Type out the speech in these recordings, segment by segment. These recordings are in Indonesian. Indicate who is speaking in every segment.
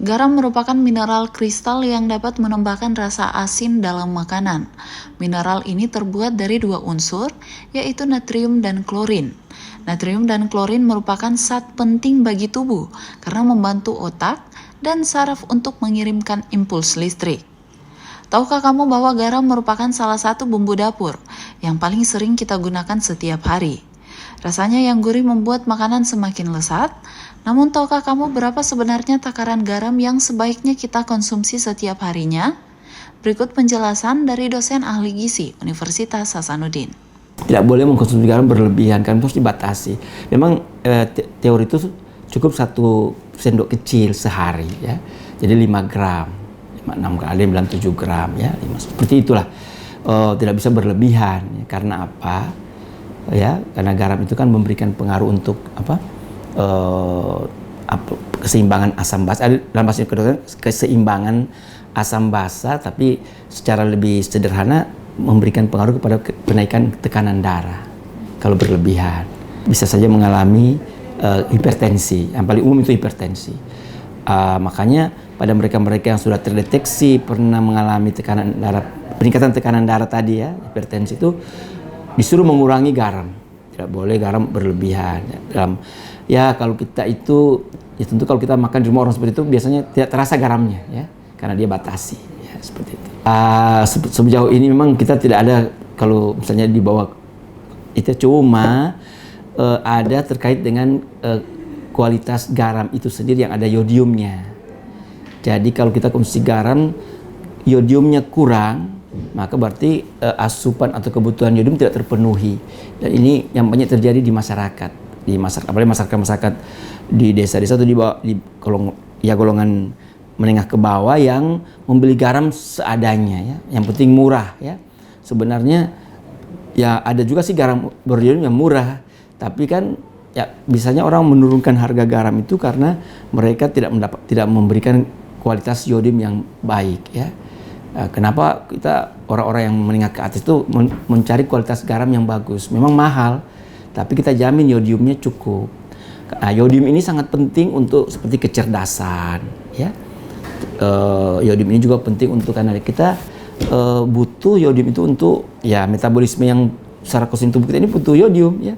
Speaker 1: Garam merupakan mineral kristal yang dapat menambahkan rasa asin dalam makanan. Mineral ini terbuat dari dua unsur, yaitu natrium dan klorin. Natrium dan klorin merupakan zat penting bagi tubuh karena membantu otak dan saraf untuk mengirimkan impuls listrik. Tahukah kamu bahwa garam merupakan salah satu bumbu dapur yang paling sering kita gunakan setiap hari? Rasanya yang gurih membuat makanan semakin lezat. Namun tahukah kamu berapa sebenarnya takaran garam yang sebaiknya kita konsumsi setiap harinya? Berikut penjelasan dari dosen ahli gizi Universitas Hasanuddin.
Speaker 2: Tidak boleh mengkonsumsi garam berlebihan, kan harus dibatasi. Memang teori itu cukup 1 sendok kecil sehari, ya. Jadi 5 gram, 6 gram, ada yang bilang 7 gram, ya. Seperti itulah. Tidak bisa berlebihan, ya. Karena apa? Ya, karena garam itu kan memberikan pengaruh untuk keseimbangan asam basa, dalam bahasa kedokteran keseimbangan asam basa, tapi secara lebih sederhana memberikan pengaruh kepada penaikan tekanan darah. Kalau berlebihan bisa saja mengalami hipertensi, yang paling umum itu hipertensi. Makanya pada mereka-mereka yang sudah terdeteksi pernah mengalami peningkatan tekanan darah tadi, ya, hipertensi, itu disuruh mengurangi garam. Tidak boleh garam berlebihan. Kalau kita itu, ya tentu kalau kita makan di rumah orang seperti itu biasanya tidak terasa garamnya, ya, karena dia batasi, ya, seperti itu. Sejauh ini memang kita tidak ada, kalau misalnya di bawah itu cuma ada terkait dengan kualitas garam itu sendiri yang ada yodiumnya. Jadi kalau kita konsumsi garam yodiumnya kurang, maka berarti asupan atau kebutuhan yodium tidak terpenuhi. Dan ini yang banyak terjadi di masyarakat, apalagi masyarakat di desa-desa atau di golongan menengah ke bawah yang membeli garam seadanya, ya. Yang penting murah, ya. Sebenarnya ya ada juga sih garam beryodium yang murah, tapi kan ya biasanya orang menurunkan harga garam itu karena mereka tidak memberikan kualitas yodium yang baik, ya. Kenapa kita orang-orang yang menengah ke atas itu mencari kualitas garam yang bagus? Memang mahal, tapi kita jamin yodiumnya cukup. Nah, yodium ini sangat penting untuk seperti kecerdasan, ya. Yodium ini juga penting untuk, karena kita butuh yodium itu untuk, ya, metabolisme yang secara kosin tubuh kita ini butuh yodium, ya.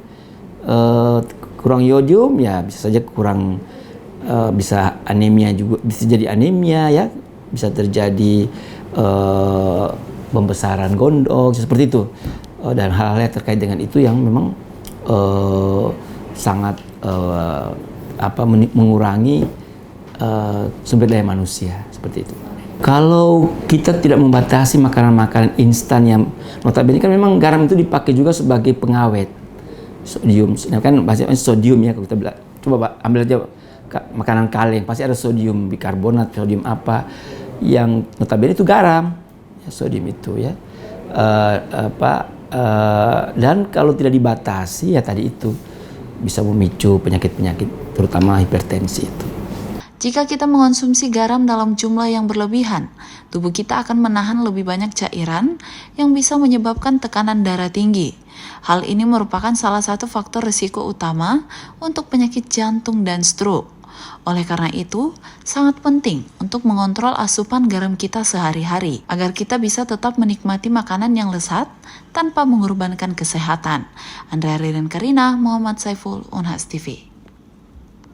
Speaker 2: Kurang yodium, ya bisa saja kurang, bisa anemia juga, bisa jadi anemia, ya, bisa terjadi pembesaran gondok seperti itu, dan hal-hal yang terkait dengan itu yang memang sangat mengurangi sumber daya manusia, seperti itu. Kalau kita tidak membatasi makanan-makanan instan yang notabene kan memang garam itu dipakai juga sebagai pengawet sodium, kan bahasanya sodium, ya. Kalau kita bilang, coba ambil aja makanan kaleng, pasti ada sodium bikarbonat, sodium apa yang notabene itu garam, ya, sodium itu, ya. Dan kalau tidak dibatasi, ya tadi itu bisa memicu penyakit-penyakit, terutama hipertensi itu.
Speaker 1: Jika kita mengonsumsi garam dalam jumlah yang berlebihan, tubuh kita akan menahan lebih banyak cairan yang bisa menyebabkan tekanan darah tinggi. Hal ini merupakan salah satu faktor risiko utama untuk penyakit jantung dan stroke. Oleh karena itu, sangat penting untuk mengontrol asupan garam kita sehari-hari agar kita bisa tetap menikmati makanan yang lezat tanpa mengorbankan kesehatan. Andrea Ririn Karina, Muhammad Saiful, Unhas TV.